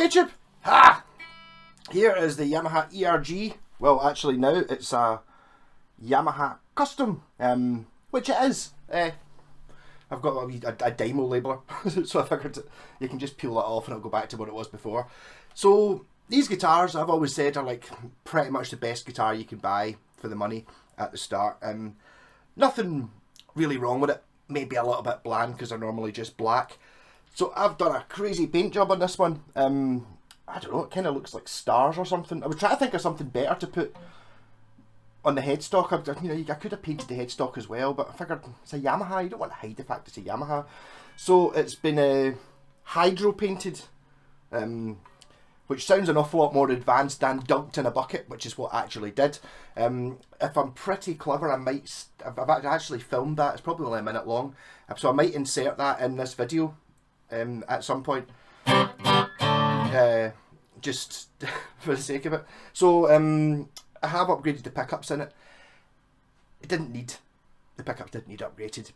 YouTube! Ha! Here is the Yamaha ERG. Well, actually now it's a Yamaha Custom, which it is. I've got a Dymo labeler, so I figured you can just peel that off and it'll go back to what it was before. So these guitars, I've always said, are like pretty much the best guitar you can buy for the money at the start. Nothing really wrong with it. Maybe a little bit bland because they're normally just black. So I've done a crazy paint job on this one. I don't know, it kind of looks like stars or something. I was trying to think of something better to put on the headstock. I could have painted the headstock as well, but I figured it's a Yamaha. You don't want to hide the fact it's a Yamaha. So it's been hydro painted, which sounds an awful lot more advanced than dunked in a bucket, which is what I actually did. If I'm pretty clever, I've actually filmed that. It's probably only a minute long, so I might insert that in this video at some point. Just for the sake of it. So I have upgraded the pickups in it. The pickups didn't need upgraded.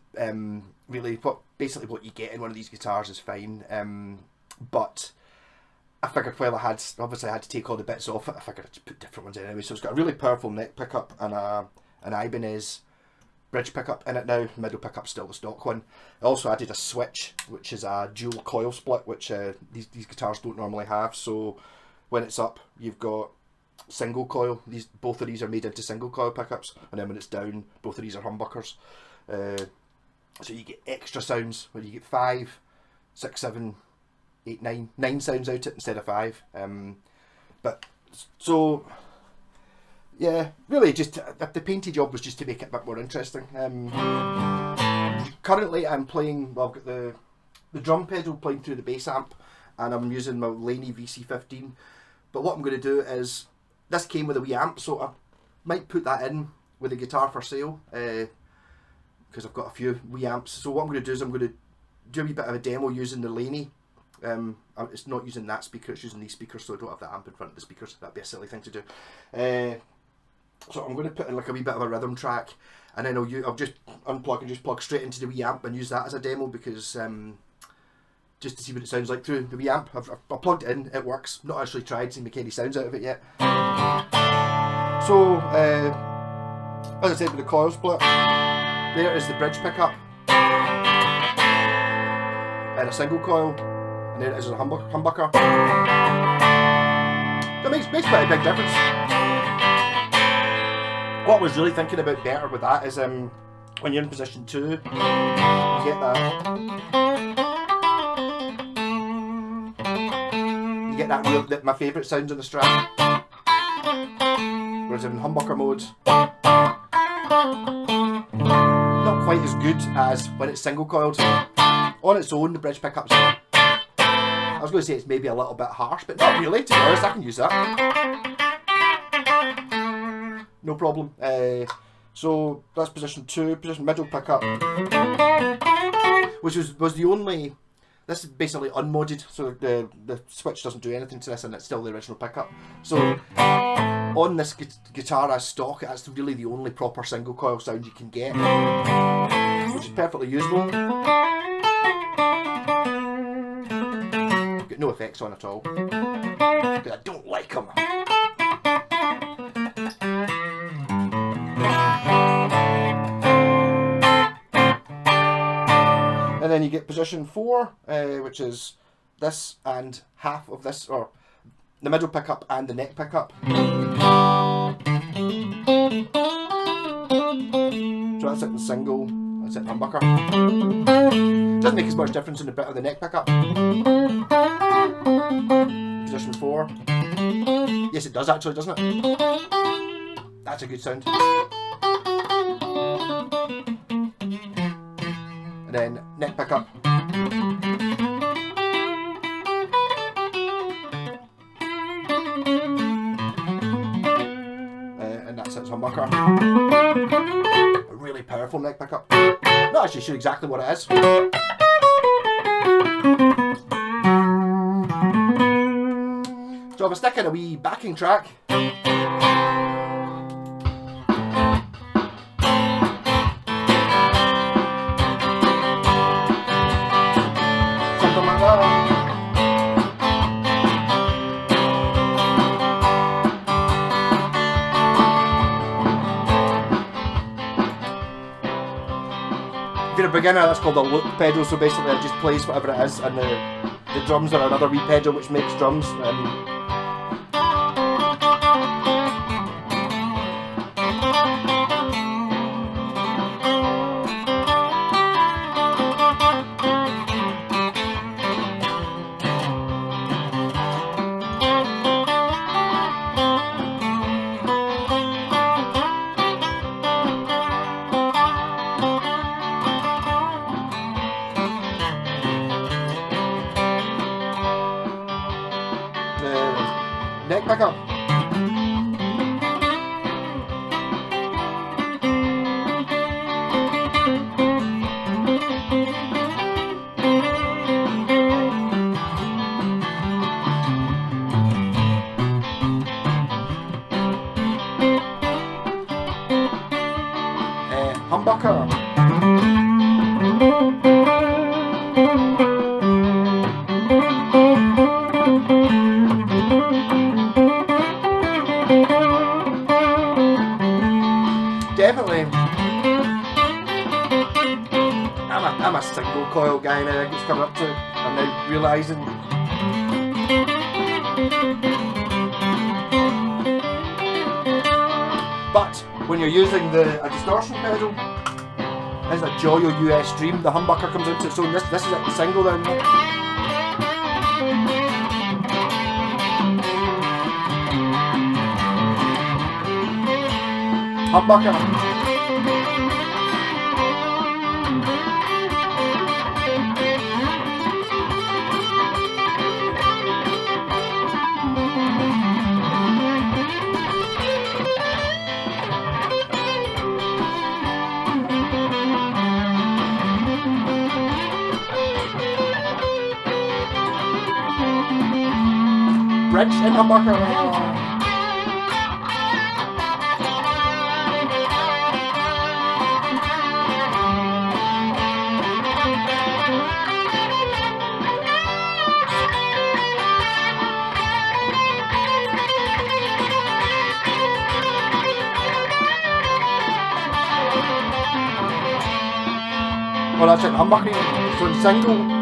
Really, basically what you get in one of these guitars is fine. But I figured while I had to take all the bits off it, I figured I'd just put different ones in anyway. So it's got a really powerful neck pickup and an Ibanez bridge pickup in it now. Middle pickup's still the stock one. I also added a switch, which is a dual coil split, which these guitars don't normally have. So when it's up, you've got single coil. Both of these are made into single coil pickups, and then when it's down, both of these are humbuckers. So you get extra sounds where you get 5, 6, 7, 8, 9 sounds out it instead of 5. But so yeah, really just the painted job was just to make it a bit more interesting. Currently I'm playing, well, I've got the drum pedal playing through the bass amp, and I'm using my Laney VC15. But what I'm going to do is, this came with a wee amp, so I might put that in with a guitar for sale, because I've got a few wee amps. So what I'm going to do is I'm going to do a wee bit of a demo using the Laney. It's not using that speaker, it's using these speakers, so I don't have the amp in front of the speakers. That'd be a silly thing to do. So I'm going to put in like a wee bit of a rhythm track, and then I'll just unplug and just plug straight into the wee amp and use that as a demo, because just to see what it sounds like through the wee amp. I've plugged it in, it works. Not actually tried to make any sounds out of it yet. So as I said, with the coil split, there is the bridge pickup and a single coil, and there it is a humbucker. That makes quite a big difference. What I was really thinking about better with that is when you're in position 2, you get that my favourite sounds on the Strat. Whereas in humbucker mode, not quite as good as when it's single coiled. On its own, the bridge pickups, I was going to say it's maybe a little bit harsh, but not really, to be honest. I can use that. No problem. So that's position 2, position middle pickup, which was the only. This is basically unmodded, so the switch doesn't do anything to this, and it's still the original pickup. So on this guitar as stock, that's really the only proper single coil sound you can get, which is perfectly usable. Got no effects on at all, because I don't like them. And then you get position 4, which is this and half of this, or the middle pickup and the neck pickup. So that's it in single, that's it in humbucker. Doesn't make as much difference in the bit of the neck pickup. Position 4. Yes, it does actually, doesn't it? That's a good sound. And then neck pickup. And that's it, humbucker. A really powerful neck pickup. Not actually sure exactly what it is. So if I stick in a wee backing track, something like that. beginner, that's called a loop pedal, so basically it just plays whatever it is, and the drums are another wee pedal which makes drums. Neck pickup. Humbucker. Definitely. I'm a single coil guy now. I think it's coming up to. I'm now realising. But when you're using a distortion pedal, it's a Joyo US Stream. The humbucker comes into it. So this is a single then. Humbucker. Bridge and humbucker. Well, that's it, humbucker. So it's single.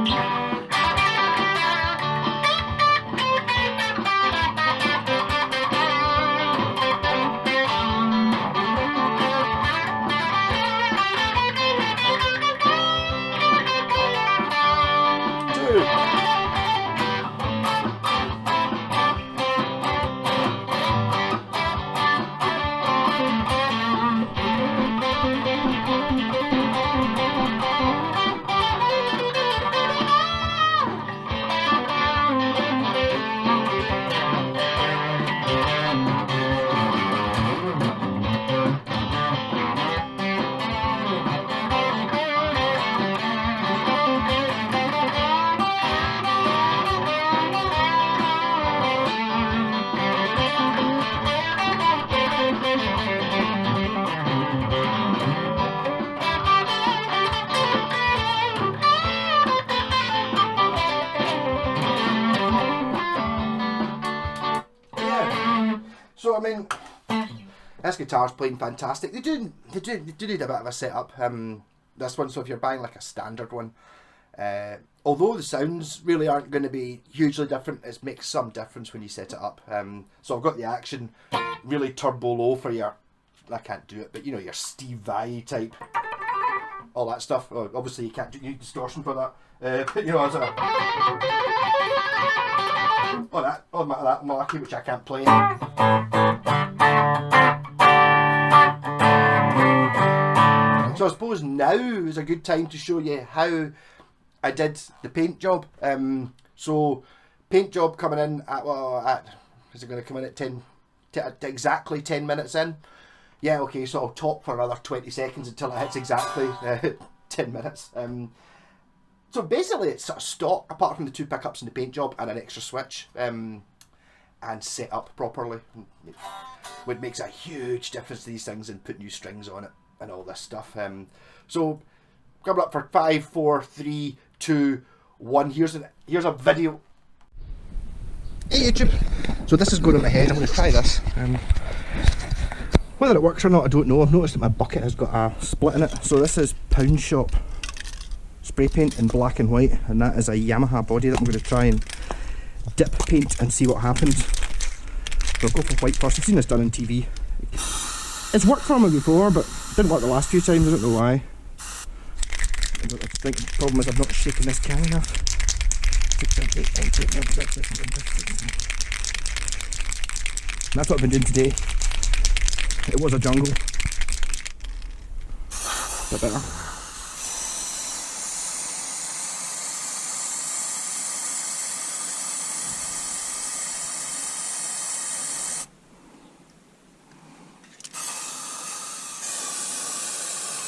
So I mean, this guitar's playing fantastic. They do need a bit of a setup. This one, so if you're buying like a standard one, although the sounds really aren't going to be hugely different, it makes some difference when you set it up. So I've got the action really turbo low for your, I can't do it, but you know, your Steve Vai type, all that stuff. Obviously you can't do, you need distortion for that. But you know, as a that marquee, which I can't play. So I suppose now is a good time to show you how I did the paint job. So paint job coming in at is it going to come in at exactly 10 minutes in? Yeah, okay, so I'll talk for another 20 seconds until it hits exactly 10 minutes. So basically it's sort of stock, apart from the two pickups and the paint job and an extra switch, and set up properly. Which makes a huge difference to these things, and put new strings on it and all this stuff. So coming up for 5, 4, 3, 2, 1. Here's a video. Hey YouTube. So this is going in my head. I'm going to try this. Whether it works or not, I don't know. I've noticed that my bucket has got a split in it. So this is Pound Shop spray paint in black and white, and that is a Yamaha body that I'm going to try and dip paint and see what happens. So I'll go for white first. I've seen this done on TV. It's worked for me before, but it didn't work the last few times. I don't know why. I think the problem is I've not shaken this can enough. And that's what I've been doing today. It was a jungle. A bit better.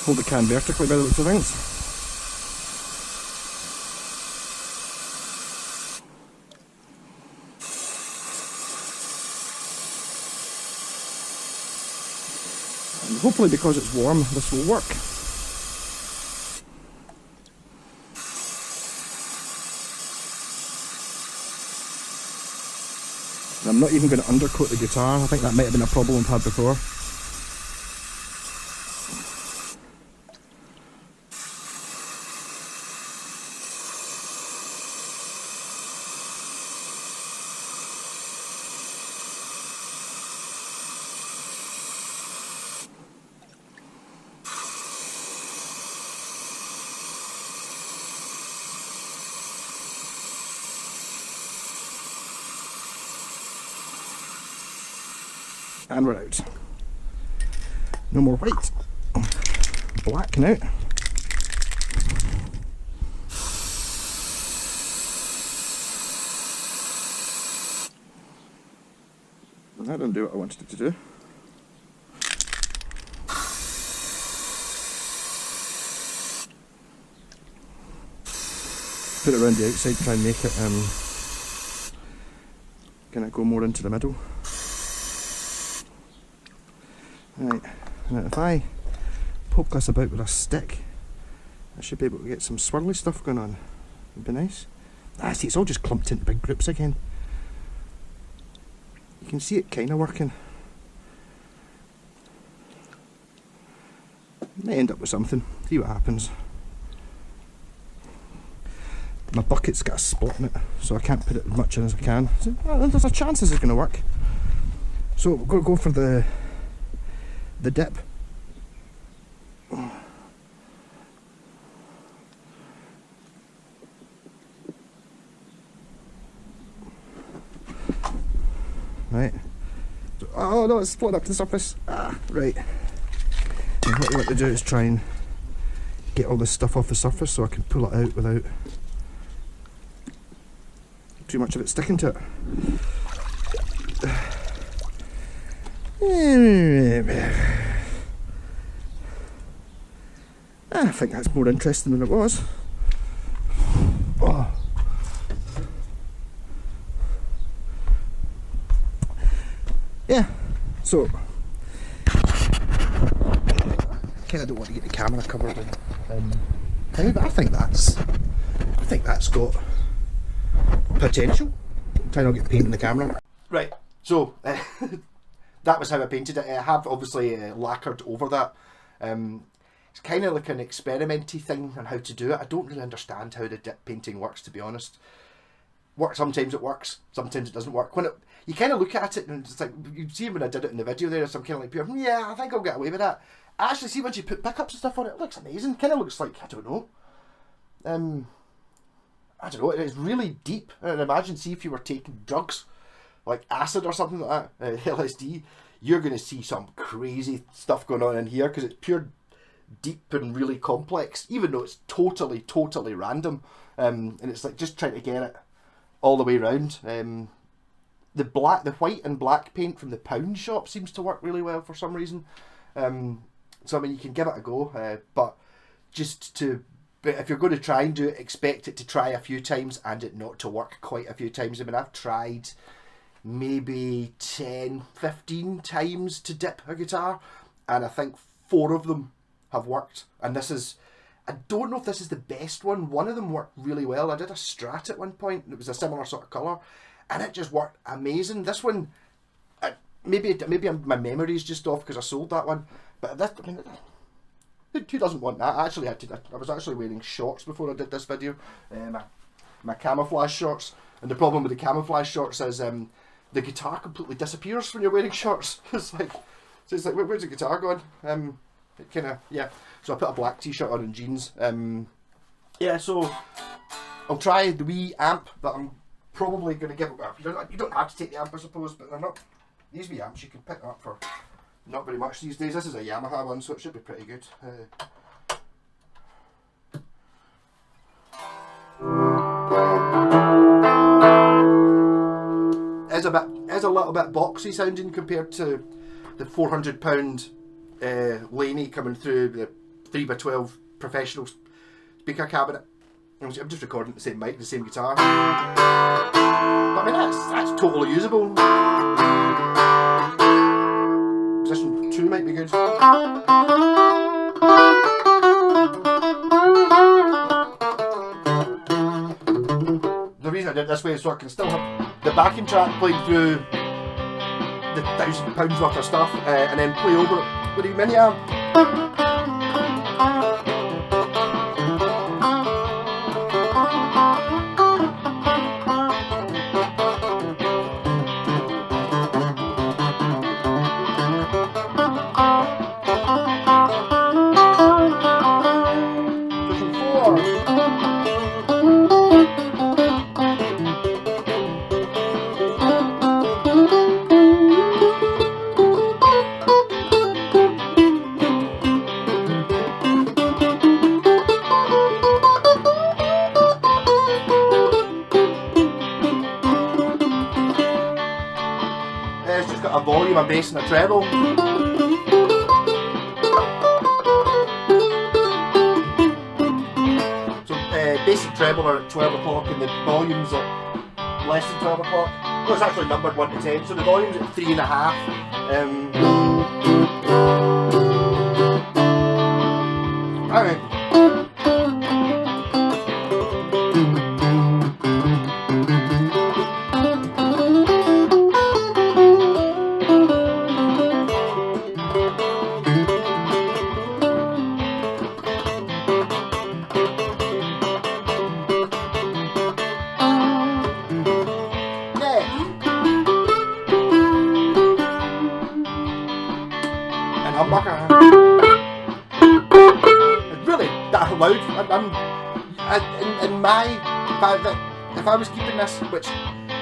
Hold the can vertically by the looks of things. And hopefully because it's warm, this will work. And I'm not even going to undercoat the guitar. I think that might have been a problem I've had before. And we're out. No more white. Black now. That didn't do what I wanted it to do. Put it around the outside, try and make it kind of go more into the middle. Right, now if I poke this about with a stick, I should be able to get some swirly stuff going on. It'd be nice. Ah, see, it's all just clumped into big groups again. You can see it kind of working. Might end up with something. See what happens. My bucket's got a spot in it, so I can't put it as much in as I can. So, well, there's a chance this is going to work. So we're going to go for the dip. Right. Oh no, it's floating up to the surface. Ah, right. And what you want to do is try and get all this stuff off the surface so I can pull it out without too much of it sticking to it. I think that's more interesting than it was. Oh. Yeah, so kind of don't want to get the camera covered in thing, but I think that's got potential. Try not to get paint in the camera. Right, so that was how I painted it. I have obviously lacquered over that. It's kind of like an experimenty thing on how to do it. I don't really understand how the dip painting works, to be honest. Sometimes it works, sometimes it doesn't work. When you kind of look at it and it's like, you see when I did it in the video there, so I'm kind of like, yeah, I think I'll get away with that. Actually, see, once you put pickups and stuff on it, it looks amazing. Kind of looks like, I don't know. I don't know, it's really deep. And imagine, see, if you were taking drugs, like acid or something like that, LSD, you're going to see some crazy stuff going on in here, because it's pure deep and really complex, even though it's totally random. And it's like just trying to get it all the way around. The white and black paint from the pound shop seems to work really well for some reason. So I mean, you can give it a go, but if you're going to try and do it, expect it to try a few times and it not to work quite a few times. I mean, I've tried maybe 10-15 times to dip a guitar, and I think 4 of them have worked. And I don't know if this is the best one. One of them worked really well. I did a Strat at one point, and it was a similar sort of colour, and it just worked amazing. This one, maybe my memory's just off because I sold that one, but Who doesn't want that? I was actually wearing shorts before I did this video. My camouflage shorts. And the problem with the camouflage shorts is the guitar completely disappears when you're wearing shorts. It's like where's the guitar gone? It kind of, yeah. So I put a black t-shirt on and jeans. Yeah, so I'll try the wee amp that I'm probably going to give. You don't have to take the amp, I suppose, but they're not. These wee amps you can pick up for not very much these days. This is a Yamaha one, so it should be pretty good. Is a little bit boxy sounding compared to the £400 Laney coming through the 3x12 professional speaker cabinet. I'm just recording the same mic, the same guitar. But I mean that's totally usable. Position 2 might be good. The reason I did it this way is so I can still have the backing track playing through the £1,000 worth of stuff and then play over it with a mini amp. It's just got a volume, a bass and a treble. So bass and treble are at 12 o'clock and the volume's at less than 12 o'clock. Well, it's actually numbered 1 to 10, so the volume's at 3.5. Alright. It's really that loud. If I was keeping this, which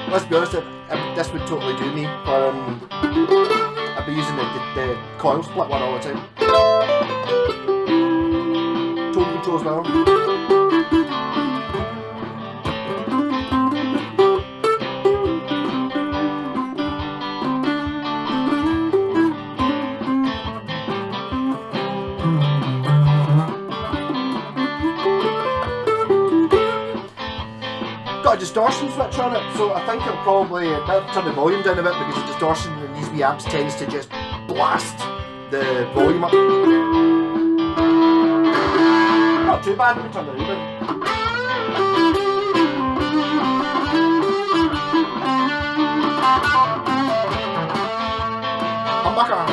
let's be honest, this would totally do me. I'd be using the coil split one all the time. Tone control as well. Got a distortion switch on it, so I think it'll probably turn the volume down a bit because the distortion in these wee amps tends to just blast the volume up. Not too bad, let me turn the reverb. Humbucker.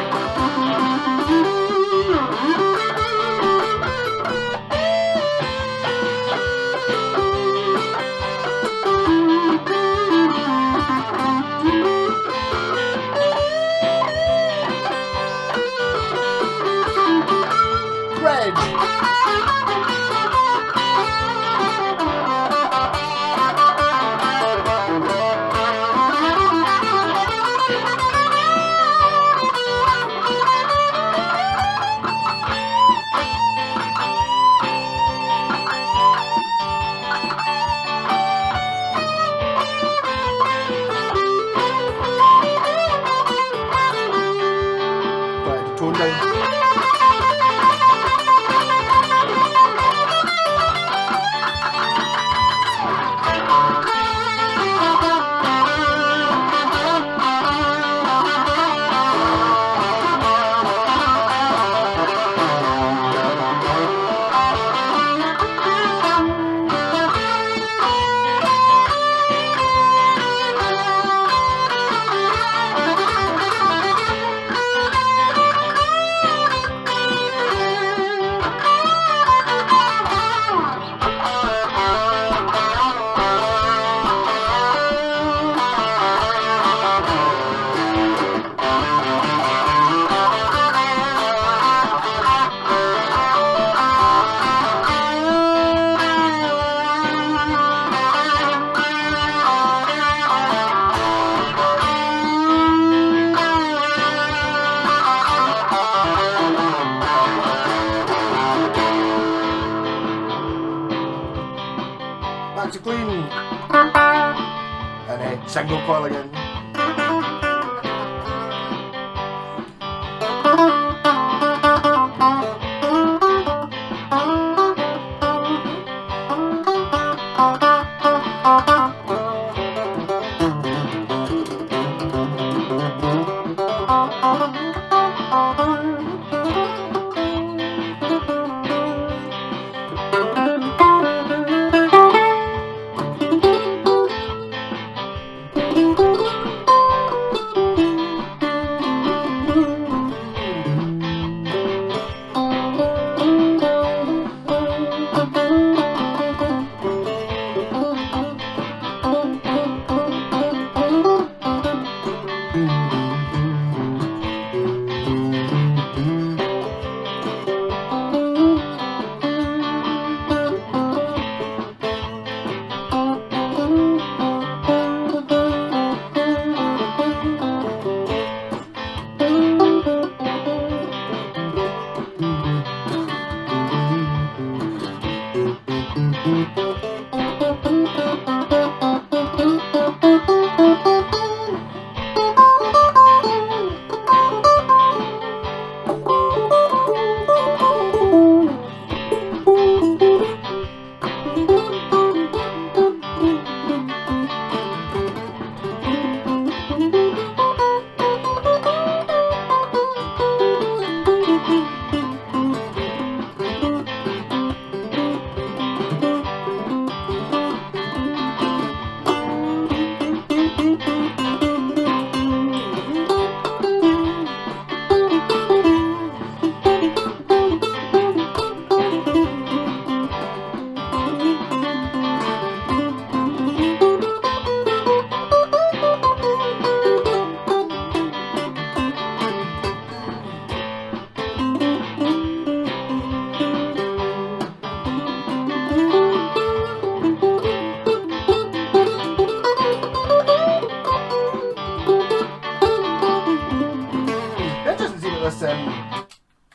and single coil again.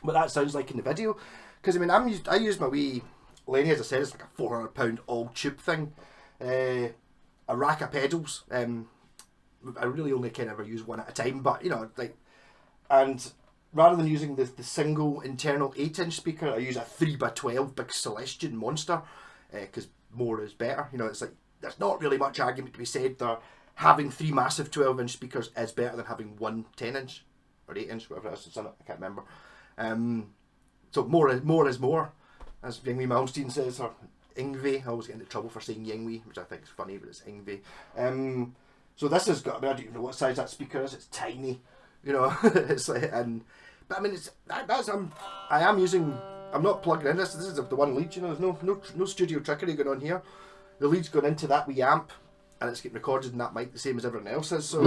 What that sounds like in the video, because I mean I use my wee Lenny, as I said, it's like a £400 all tube thing, a rack of pedals. I really only can ever use one at a time, but you know, like, and rather than using the single internal 8-inch speaker, I use a 3x12 big Celestian monster, because more is better. You know, it's like there's not really much argument to be said that having 3 massive 12-inch speakers is better than having one 10-inch or 8-inch, whatever it is, I can't remember. So more is more, as Yngwie Malmsteen says, or Yngwie. I always get into trouble for saying Yngwie, which I think is funny, but it's Yngwie. So this has got, I mean, I don't even know what size that speaker is. It's tiny, you know. It's like, but I mean, I'm not plugging in this. This is the one lead, you know. There's no studio trickery going on here. The lead's going into that wee amp, and it's getting recorded in that mic the same as everyone else's. So it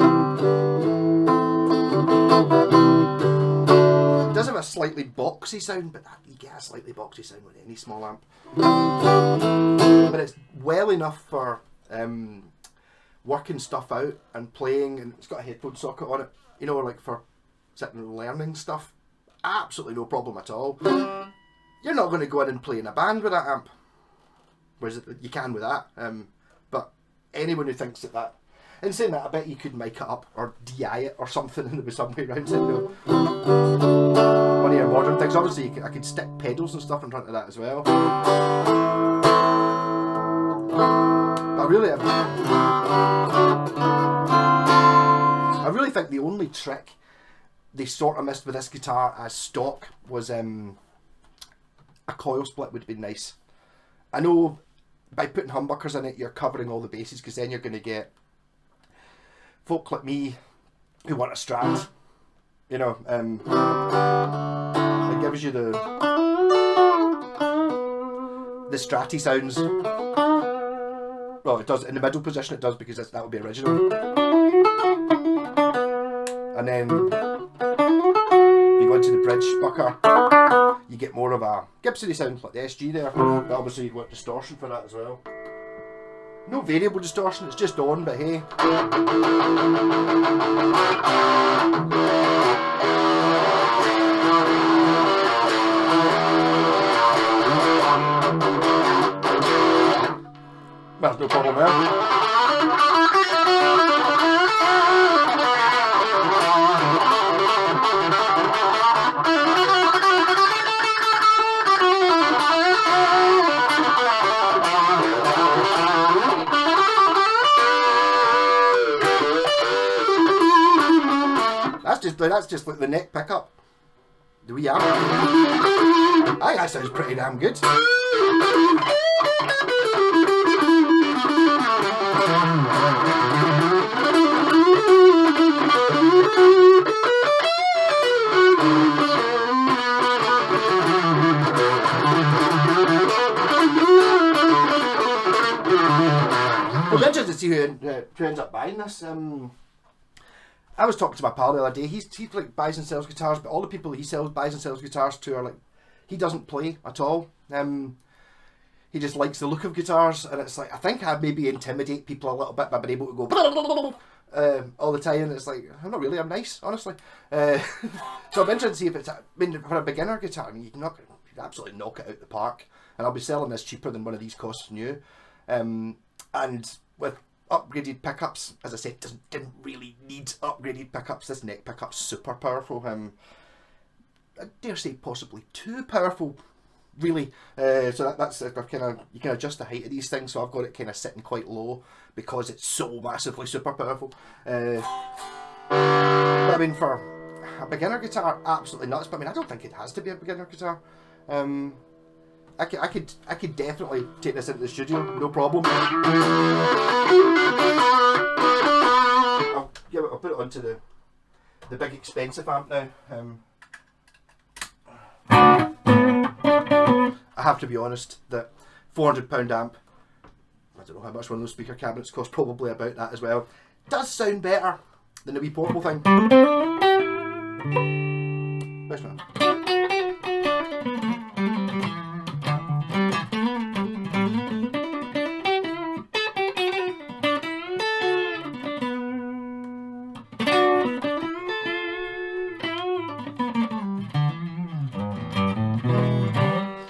does have a slightly boxy sound, but you get a slightly boxy sound with any small amp. But it's well enough for working stuff out and playing, and it's got a headphone socket on it, you know, like for sitting and learning stuff. Absolutely no problem at all. You're not going to go in and play in a band with that amp, whereas you can with that. But anyone who thinks that, and saying that, I bet you could mic it up or DI it or something, and there was some way around it. You know, one of your modern things. Obviously, I could stick pedals and stuff in front of that as well. But I really think the only trick they sort of missed with this guitar as stock was a coil split would have been nice. I know by putting humbuckers in it, you're covering all the bases, because then you're going to get folk like me who want a Strat, you know. It gives you the Stratty sounds. Well, it does in the middle position. It does, because that would be original. And then you go into the bridge bucker, you get more of a Gibson sound like the SG there. But obviously you want distortion for that as well. No variable distortion, it's just on, but hey. There's no problem there. that's just like the neck pickup. The wee amp. I think that sounds pretty damn good. We're interested to see who ends up buying this. I was talking to my pal the other day. He like buys and sells guitars, but all the people he buys and sells guitars to are like, he doesn't play at all. He just likes the look of guitars, and it's like, I think I maybe intimidate people a little bit by being able to go all the time, and it's like, I'm not really, I'm nice, honestly. So I'm interested to see if it's, I mean, for a beginner guitar, I mean, you can absolutely knock it out the park, and I'll be selling this cheaper than one of these costs new. And with upgraded pickups, as I said, didn't really need upgraded pickups. This neck pickup's super powerful. I dare say possibly too powerful, really. So that's kind of, you can adjust the height of these things. So I've got it kind of sitting quite low because it's so massively super powerful. But I mean, for a beginner guitar, absolutely nuts. But I mean, I don't think it has to be a beginner guitar. I could definitely take this into the studio, no problem. I'll put it onto the big expensive amp now. I have to be honest that £400 amp, I don't know how much one of those speaker cabinets cost, probably about that as well, does sound better than the wee portable thing. Where's my...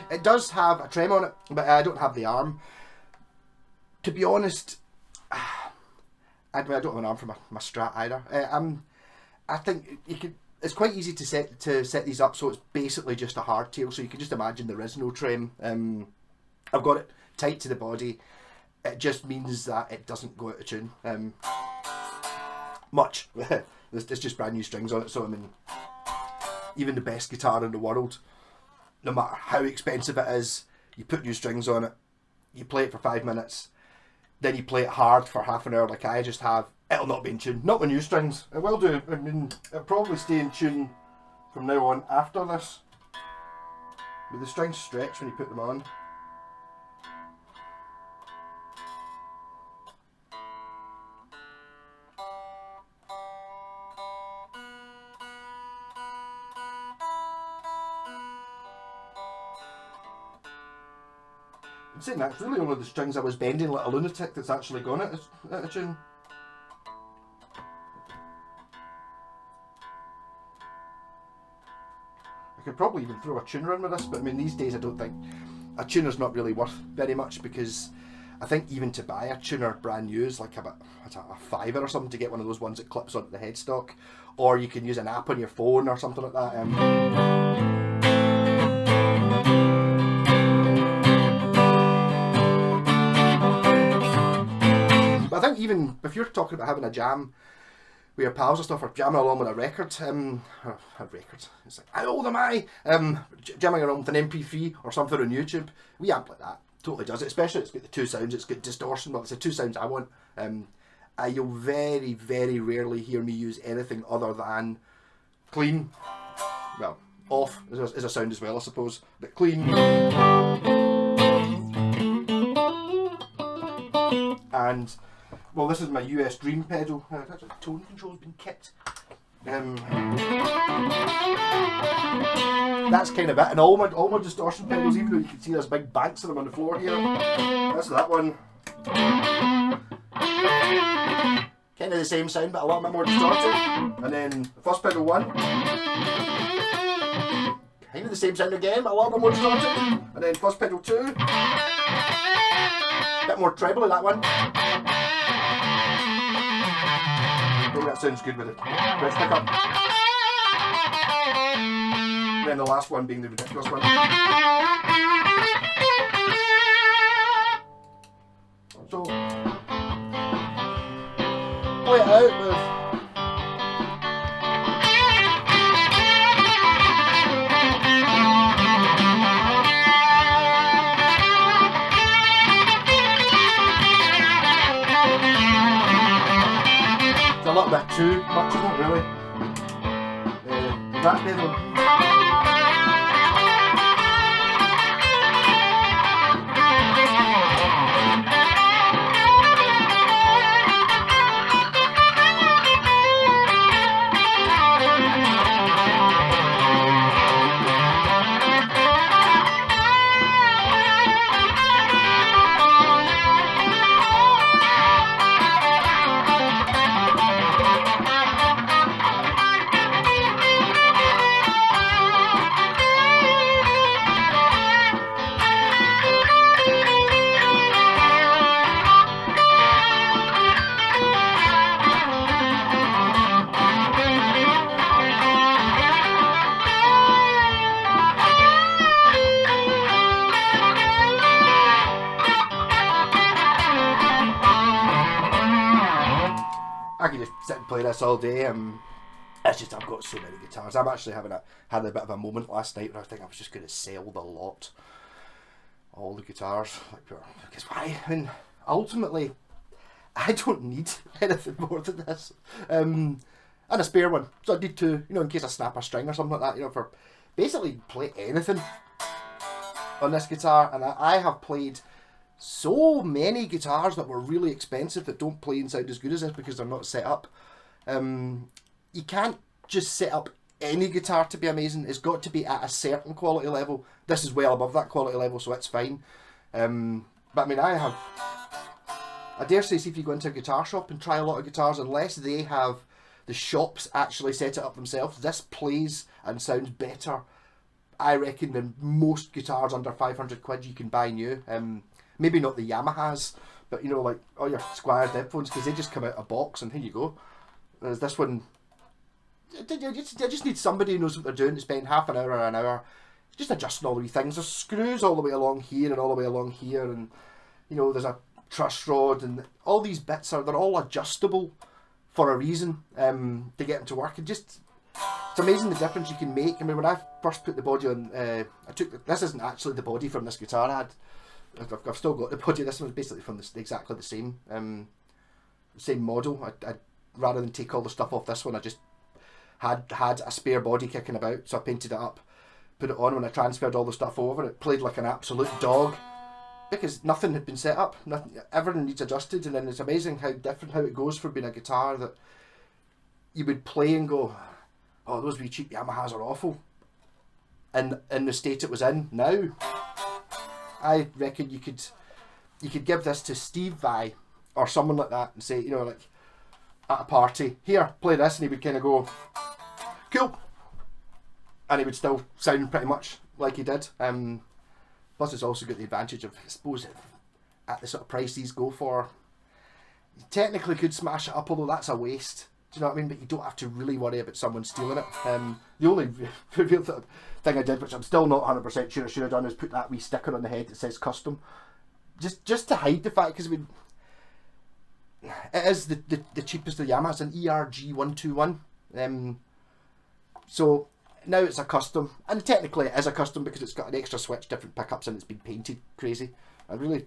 It does have a trem on it, but I don't have the arm. To be honest, I don't have an arm for my Strat either. I think you could. It's quite easy to set these up, so it's basically just a hardtail. So you can just imagine there is no trem. I've got it tight to the body. It just means that it doesn't go out of tune much. There's just brand new strings on it, so I mean, even the best guitar in the world, no matter how expensive it is, you put new strings on it, you play it for 5 minutes, then you play it hard for half an hour like I just have, it'll not be in tune. Not with new strings. It will do. I mean, it'll probably stay in tune from now on after this. But the strings stretch when you put them on. I'm saying that's really only the strings I was bending like a lunatic that's actually gone out of tune. I could probably even throw a tuner in with this, but I mean these days I don't think a tuner's not really worth very much, because I think even to buy a tuner brand new is like a £5 or something to get one of those ones that clips onto the headstock, or you can use an app on your phone or something like that. I think even if you're talking about having a jam with your pals and stuff, or jamming along with a record, it's like, how old am I? Jamming along with an MP3 or something on YouTube, we amp like that totally does it, especially it's got the two sounds, it's got distortion, well it's the two sounds I want. You'll very, very rarely hear me use anything other than clean, well, off is a sound as well I suppose, but clean. And well, this is my US Dream pedal. That's a tone control's been kicked. That's kind of it. And all my distortion pedals, even though you can see there's big banks of them on the floor here. That's that one. Kind of the same sound, but a little bit more distorted. And then the first pedal 1. Kind of the same sound again, but a little bit more distorted. And then first pedal 2. Bit more trebly that one. I think that sounds good with it. Let's pick up. And then the last one being the ridiculous one. So play it out with little bit too much, isn't it, really? That better. I could just sit and play this all day. It's just I've got so many guitars. I'm actually had a bit of a moment last night where I think I was just going to sell the lot, all the guitars. Because why? I mean, ultimately, I don't need anything more than this, and a spare one. So I need to, in case I snap a string or something like that, for basically play anything on this guitar. And I have played so many guitars that were really expensive that don't play and sound as good as this because they're not set up. You can't just set up any guitar to be amazing. It's got to be at a certain quality level. This is well above that quality level, so it's fine. But I mean, I dare say, see if you go into a guitar shop and try a lot of guitars, unless they have the shops actually set it up themselves, this plays and sounds better, I reckon, than most guitars under 500 quid you can buy new. Maybe not the Yamahas, but like all your Squiers headphones, because they just come out of a box and here you go. Whereas this one, you just need somebody who knows what they're doing to spend half an hour just adjusting all the wee things. There's screws all the way along here and all the way along here, and there's a truss rod, and all these bits they're all adjustable for a reason, to get them to work. And it's amazing the difference you can make. I mean, when I first put the body on, this isn't actually the body from this guitar. I've still got the body. This one's basically from exactly the same model. I rather than take all the stuff off this one, I just had a spare body kicking about, so I painted it up, put it on. When I transferred all the stuff over, it played like an absolute dog because nothing had been set up. Everything needs adjusted, and then it's amazing how different how it goes from being a guitar that you would play and go, oh, those wee cheap Yamahas are awful, and in the state it was in now, I reckon you could give this to Steve Vai or someone like that and say, like at a party, here, play this, and he would kind of go, cool, and he would still sound pretty much like he did. Plus it's also got the advantage of, I suppose, at the sort of price these go for, you technically could smash it up, although that's a waste. Do you know what I mean? But you don't have to really worry about someone stealing it. The only real thing I did, which I'm still not 100% sure I should have done, is put that wee sticker on the head that says custom, just to hide the fact, because I mean, it is the cheapest of the Yamaha. It's an erg121. So now it's a custom, and technically it is a custom because it's got an extra switch, different pickups, and it's been painted crazy. I'm going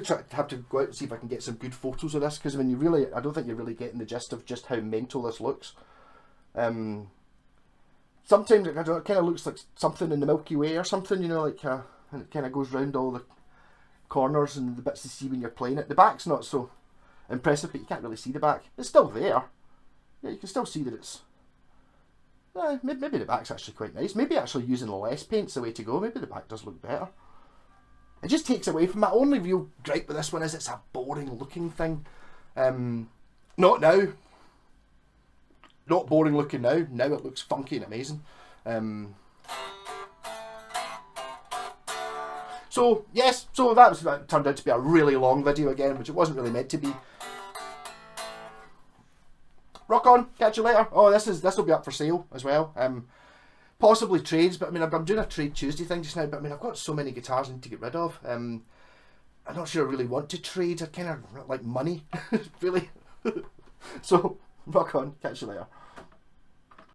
to have to go out and see if I can get some good photos of this, because I mean, I don't think you're really getting the gist of just how mental this looks. Sometimes it kind of looks like something in the Milky Way or something, and it kind of goes round all the corners and the bits you see when you're playing it. The back's not so impressive, but you can't really see the back. It's still there. Yeah, you can still see that it's... maybe the back's actually quite nice. Maybe actually using less paint's the way to go. Maybe the back does look better. It just takes away from... My only real gripe with this one is it's a boring looking thing. Not now. Not boring looking now. Now it looks funky and amazing. So yes, that turned out to be a really long video again, which it wasn't really meant to be. Rock on, catch you later. Oh, this will be up for sale as well. Possibly trades, but I mean, I'm doing a Trade Tuesday thing just now, but I mean, I've got so many guitars I need to get rid of. I'm not sure I really want to trade. I kind of like money, really. So, rock on, catch you later.